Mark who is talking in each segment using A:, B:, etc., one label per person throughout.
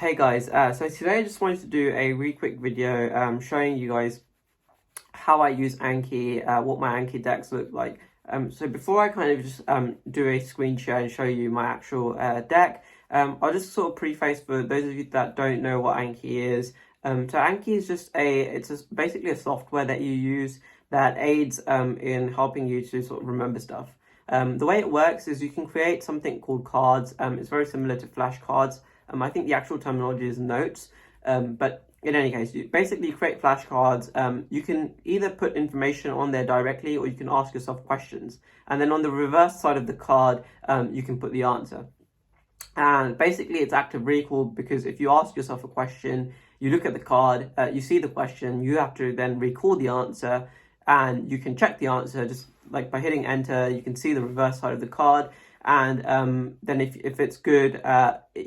A: Hey guys, so today I just wanted to do a really quick video showing you guys how I use Anki, what my Anki decks look like. So before I kind of just do a screen share and show you my actual deck, I'll just sort of preface for those of you that don't know what Anki is. So Anki is just basically a software that you use that aids in helping you to sort of remember stuff. The way it works is you can create something called cards. It's very similar to flashcards. I think the actual terminology is notes, but in any case, you basically create flashcards. You can either put information on there directly or you can ask yourself questions. And then on the reverse side of the card, you can put the answer. And basically, it's active recall because if you ask yourself a question, you look at the card, you see the question, you have to then recall the answer, and you can check the answer just like by hitting enter. You can see the reverse side of the card, and then if it's good,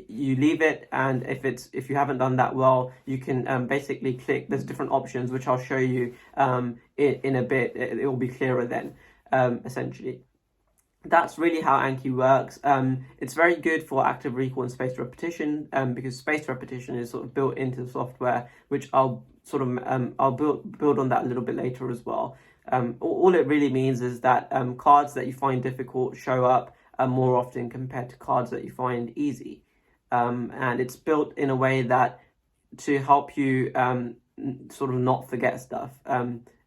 A: you leave it, and if you haven't done that well, you can basically click. There's different options which I'll show you in a bit. It will be clearer then, essentially. That's really how Anki works. It's very good for active recall and spaced repetition, because spaced repetition is sort of built into the software, which I'll build on that a little bit later as well. All it really means is that cards that you find difficult show up more often compared to cards that you find easy, and it's built in a way that to help you sort of not forget stuff.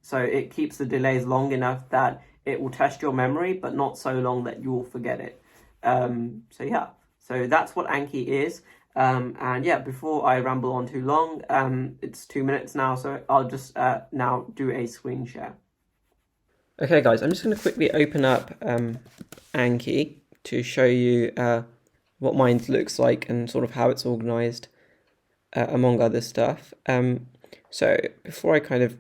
A: So it keeps the delays long enough that it will test your memory, but not so long that you will forget it. So yeah, so that's what Anki is. And yeah, before I ramble on too long, it's 2 minutes now, so I'll just now do a screen share. Okay guys, I'm just going to quickly open up Anki to show you what mine looks like and sort of how it's organized among other stuff. So before I kind of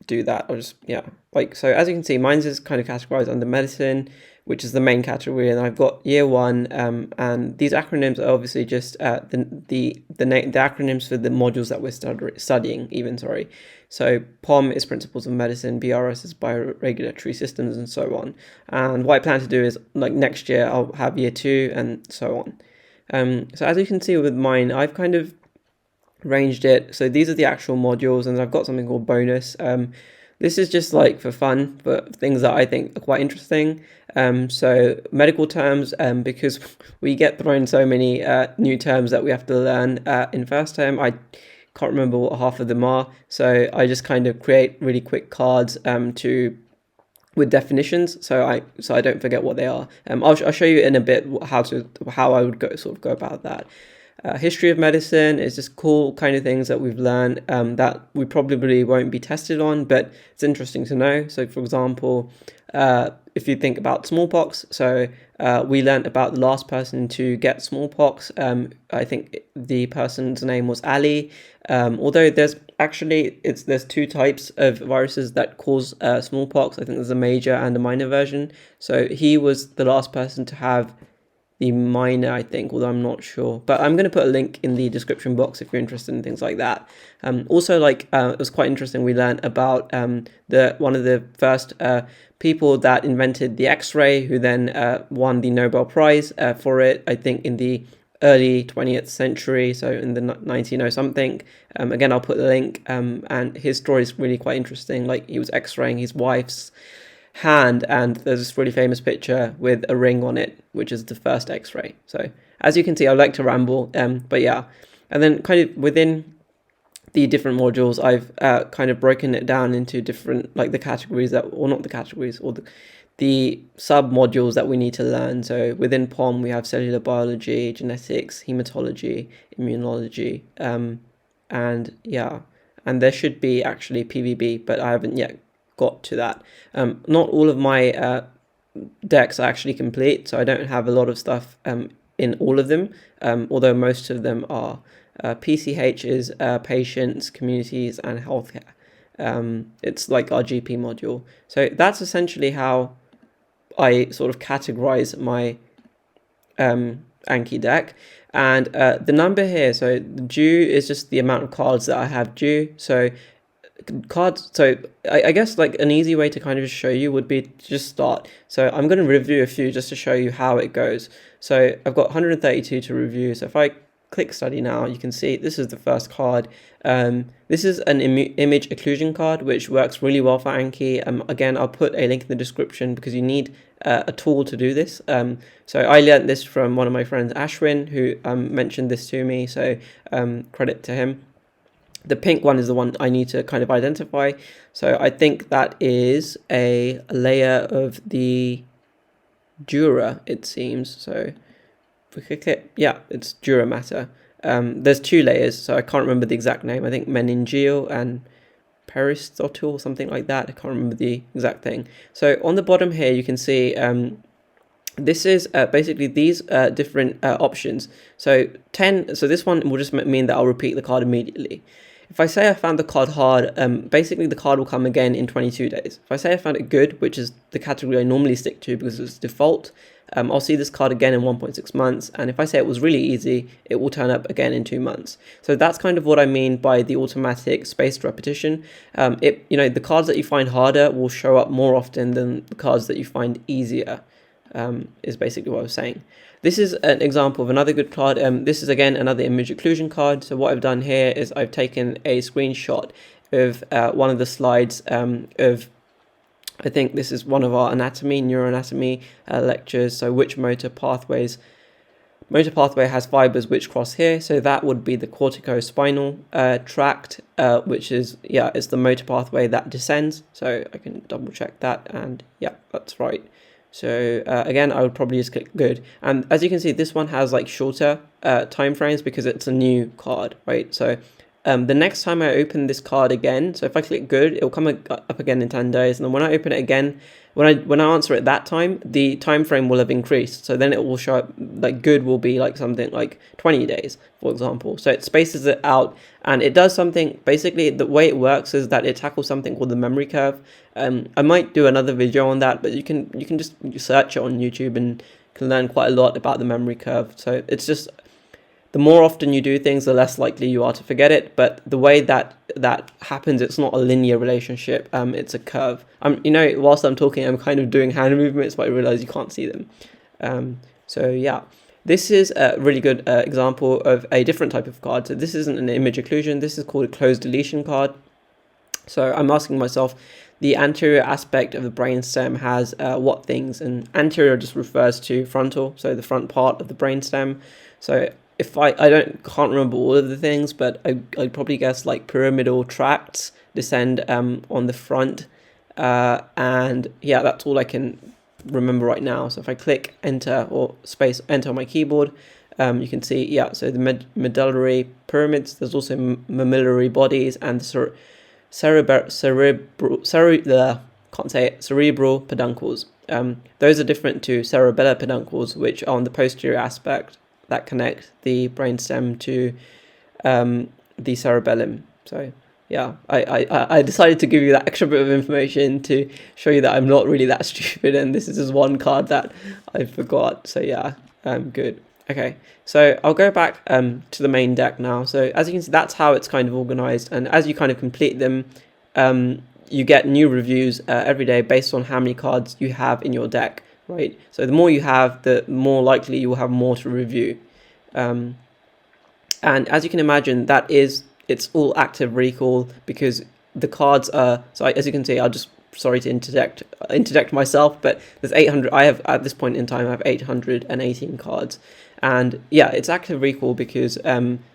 A: do that, I'll just, so as you can see, mine's is kind of categorized under medicine, which is the main category, and I've got year one, and these acronyms are obviously just the acronyms for the modules that we're studying even, sorry. So POM is Principles of Medicine, BRS is Bioregulatory Systems, and so on. And what I plan to do is, like, next year I'll have year two and so on. So as you can see with mine, I've kind of ranged it. So these are the actual modules, and I've got something called bonus. This is just like for fun, but things that I think are quite interesting. So medical terms, because we get thrown so many new terms that we have to learn in first term. I can't remember what half of them are, so I just kind of create really quick cards with definitions, so I don't forget what they are. I'll show you in a bit how I would go about that. History of medicine is just cool kind of things that we've learned that we probably won't be tested on, but it's interesting to know. So for example, if you think about smallpox, so we learned about the last person to get smallpox. I think the person's name was Ali, although there's two types of viruses that cause smallpox. I think there's a major and a minor version. So he was the last person to have the minor, I think, although I'm not sure, but I'm going to put a link in the description box if you're interested in things like that. Also, it was quite interesting, we learned about one of the first people that invented the X-ray, who then won the Nobel Prize for it, I think in the early 20th century, so in the 1900 something. Again, I'll put the link, and his story is really quite interesting. Like, he was X-raying his wife's hand, and there's this really famous picture with a ring on it, which is the first X-ray. So as you can see, I like to ramble, but yeah. And then kind of within the different modules, I've kind of broken it down into different, like, the categories or not the categories, or the sub modules that we need to learn. So within POM, we have cellular biology, genetics, hematology, immunology, and yeah, and there should be actually PVB, but I haven't yet got to that. Not all of my decks are actually complete, so I don't have a lot of stuff in all of them, although most of them are. PCH is patients, communities, and healthcare. It's like our GP module. So that's essentially how I sort of categorize my Anki deck. And the number here, so due is just the amount of cards that I have due. So cards, so I guess like an easy way to kind of show you would be to just start. So I'm going to review a few just to show you how it goes. So I've got 132 to review. So if I click study now, you can see this is the first card. This is an image occlusion card, which works really well for Anki. Again, I'll put a link in the description because you need a tool to do this. So I learned this from one of my friends, Ashwin, who mentioned this to me. So credit to him. The pink one is the one I need to kind of identify. So I think that is a layer of the Dura, it seems. So if we click it, yeah, it's Dura matter. There's two layers, so I can't remember the exact name. I think meningeal and peristotal, something like that. I can't remember the exact thing. So on the bottom here, you can see this is basically these different options. So 10, so this one will just mean that I'll repeat the card immediately. If I say I found the card hard, basically the card will come again in 22 days. If I say I found it good, which is the category I normally stick to because it's default, I'll see this card again in 1.6 months. And if I say it was really easy, it will turn up again in 2 months. So that's kind of what I mean by the automatic spaced repetition. The cards that you find harder will show up more often than the cards that you find easier, is basically what I was saying. This is an example of another good card. This is again another image occlusion card. So what I've done here is I've taken a screenshot of one of the slides of, I think this is one of our neuroanatomy lectures. So which motor pathway has fibers which cross here. So that would be the corticospinal tract, which is, yeah, it's the motor pathway that descends. So I can double check that, and yeah, that's right. So again, I would probably just click good. And as you can see, this one has like shorter time frames because it's a new card, right? So the next time I open this card again, so if I click good, it will come up again in 10 days. And then when I open it again, when I answer it that time, the time frame will have increased. So then it will show up, like good will be like something like 20 days, for example. So it spaces it out, and it does something. Basically, the way it works is that it tackles something called the memory curve. I might do another video on that, but you can just search it on YouTube and can learn quite a lot about the memory curve. So it's just, the more often you do things, the less likely you are to forget it. But the way that happens, it's not a linear relationship. It's a curve. Whilst I'm talking, I'm kind of doing hand movements, but I realize you can't see them. So yeah, this is a really good example of a different type of card. So this isn't an image occlusion. This is called a closed deletion card. So I'm asking myself, the anterior aspect of the brainstem has what things? And anterior just refers to frontal, so the front part of the brainstem. So if I can't remember all of the things, but I'd probably guess like pyramidal tracts descend on the front, and yeah, that's all I can remember right now. So if I click enter or space enter on my keyboard, you can see, yeah, so the medullary pyramids, there's also mammillary bodies, and the cerebral peduncles. Those are different to cerebellar peduncles, which are on the posterior aspect that connect the brainstem to the cerebellum. So yeah, I decided to give you that extra bit of information to show you that I'm not really that stupid, and this is just one card that I forgot. So yeah, good. Okay, so I'll go back to the main deck now. So as you can see, that's how it's kind of organized, and as you kind of complete them, you get new reviews every day based on how many cards you have in your deck, right? So the more you have, the more likely you will have more to review. And as you can imagine, it's all active recall because the cards are, so as you can see, sorry to interject myself, but there's 800, I have, at this point in time, I have 818 cards. And yeah, it's active recall because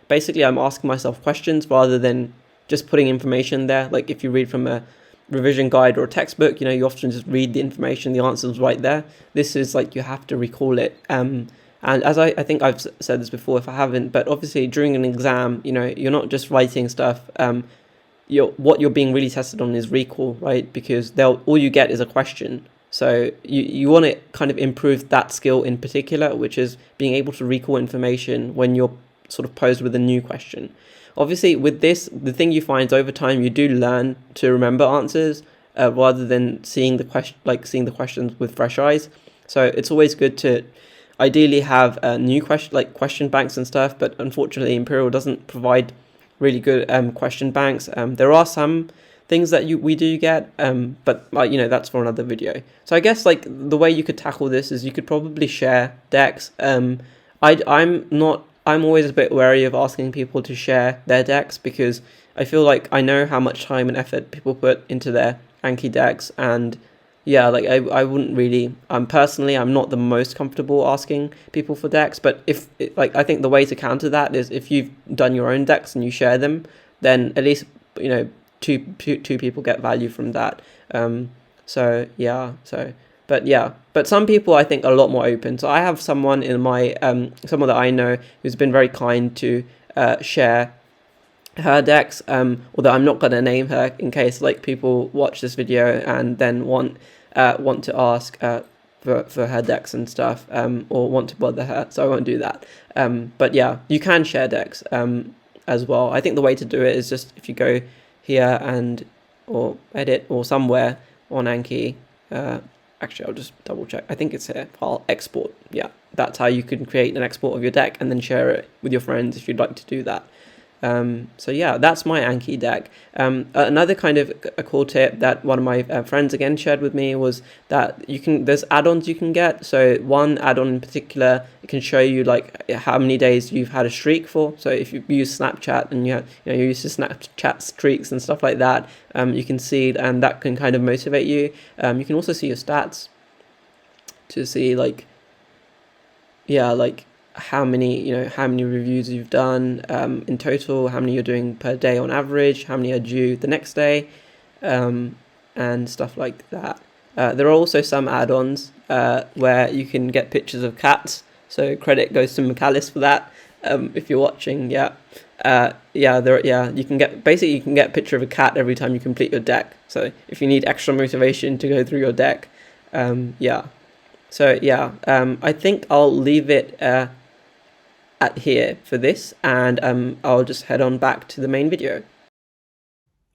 A: basically I'm asking myself questions rather than just putting information there. Like if you read from a revision guide or a textbook, you often just read the information, the answer's right there. This is like you have to recall it. And as I think I've said this before, if I haven't, but obviously during an exam, you're not just writing stuff. What you're being really tested on is recall, right? Because all you get is a question. So you want to kind of improve that skill in particular, which is being able to recall information when you're sort of posed with a new question. Obviously, with this, the thing you find is over time you do learn to remember answers rather than seeing the questions with fresh eyes. So it's always good to ideally have new question banks and stuff. But unfortunately, Imperial doesn't provide really good question banks. There are some things that we do get, but that's for another video. So I guess like the way you could tackle this is you could probably share decks. I'm always a bit wary of asking people to share their decks, because I feel like I know how much time and effort people put into their Anki decks, and yeah, like I wouldn't really, personally, I'm not the most comfortable asking people for decks, but if, like, I think the way to counter that is if you've done your own decks and you share them, then at least, you know, two people get value from that. So yeah, but some people I think are a lot more open. So I have someone in my, someone that I know who's been very kind to share her decks, although I'm not going to name her in case like people watch this video and then want to ask for her decks and stuff, or want to bother her, so I won't do that. But yeah, you can share decks as well. I think the way to do it is just if you go here and or edit or somewhere on Anki, actually I'll just double check, I think it's here, file export. Yeah, that's how you can create an export of your deck and then share it with your friends if you'd like to do that. So yeah, that's my Anki deck. Another kind of a cool tip that one of my friends again shared with me was that there's add-ons you can get. So one add-on in particular, it can show you like how many days you've had a streak for. So if you use Snapchat and you're used to Snapchat streaks and stuff like that, you can see, and that can kind of motivate you. You can also see your stats to see like, yeah, like how many reviews you've done in total, how many you're doing per day on average, how many are due the next day, and stuff like that. There are also some add-ons where you can get pictures of cats, so credit goes to Michaelis for that. If you're watching, you can get a picture of a cat every time you complete your deck. So if you need extra motivation to go through your deck, I think I'll leave it at here for this, and I'll just head on back to the main video.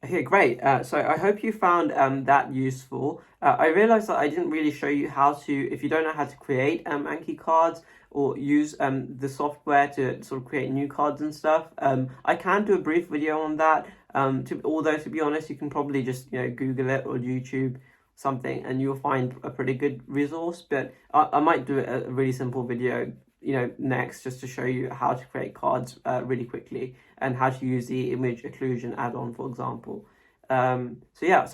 A: Okay, great. So I hope you found that useful. I realized that I didn't really show you how to, if you don't know how to create Anki cards or use the software to sort of create new cards and stuff. I can do a brief video on that. Although to be honest, you can probably just Google it or YouTube something and you'll find a pretty good resource. But I might do a really simple video next, just to show you how to create cards really quickly and how to use the image occlusion add-on, for example. So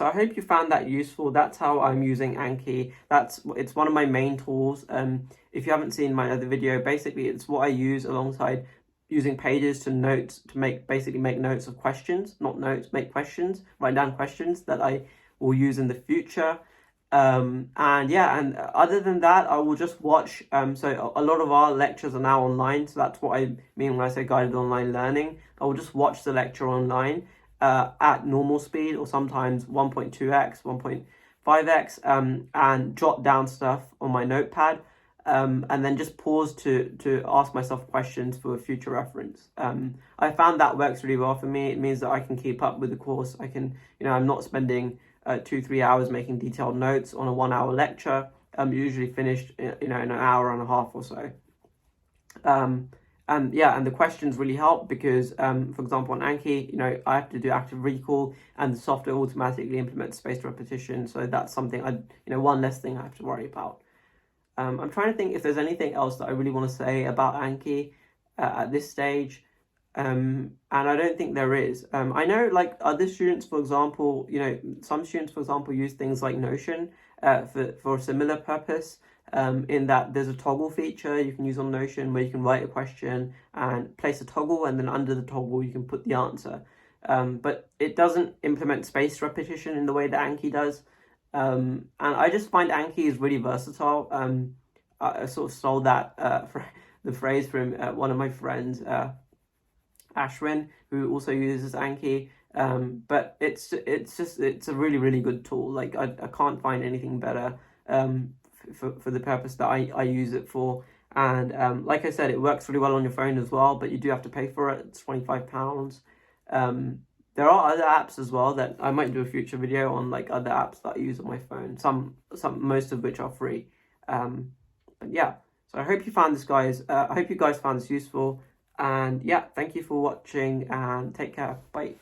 A: I hope you found that useful. That's how I'm using Anki. It's one of my main tools. If you haven't seen my other video, basically it's what I use alongside using Pages to make notes of questions, not notes, make questions, write down questions that I will use in the future. And other than that, I will just watch. So a lot of our lectures are now online, so that's what I mean when I say guided online learning. I will just watch the lecture online at normal speed, or sometimes 1.2x, 1.5x, and jot down stuff on my notepad, and then just pause to ask myself questions for future reference. I found that works really well for me. It means that I can keep up with the course. I can, I'm not spending 2-3 hours making detailed notes on a 1 hour lecture. I'm usually finished in an hour and a half or so. And the questions really help because, for example, on Anki, I have to do active recall and the software automatically implements spaced repetition. So that's something one less thing I have to worry about. I'm trying to think if there's anything else that I really want to say about Anki at this stage. And I don't think there is. I know like other students, for example, some students, for example, use things like Notion for a similar purpose, in that there's a toggle feature you can use on Notion where you can write a question and place a toggle, and then under the toggle you can put the answer. But it doesn't implement spaced repetition in the way that Anki does. And I just find Anki is really versatile. I sort of stole that the phrase from one of my friends, Ashwin, who also uses Anki. But it's a really, really good tool. Like I can't find anything better for the purpose that I use it for. And like I said, it works really well on your phone as well, but you do have to pay for it. It's £25. There are other apps as well that I might do a future video on, like other apps that I use on my phone. Most of which are free. But yeah, so I hope you found this, guys. I hope you guys found this useful. And yeah, thank you for watching and take care. Bye.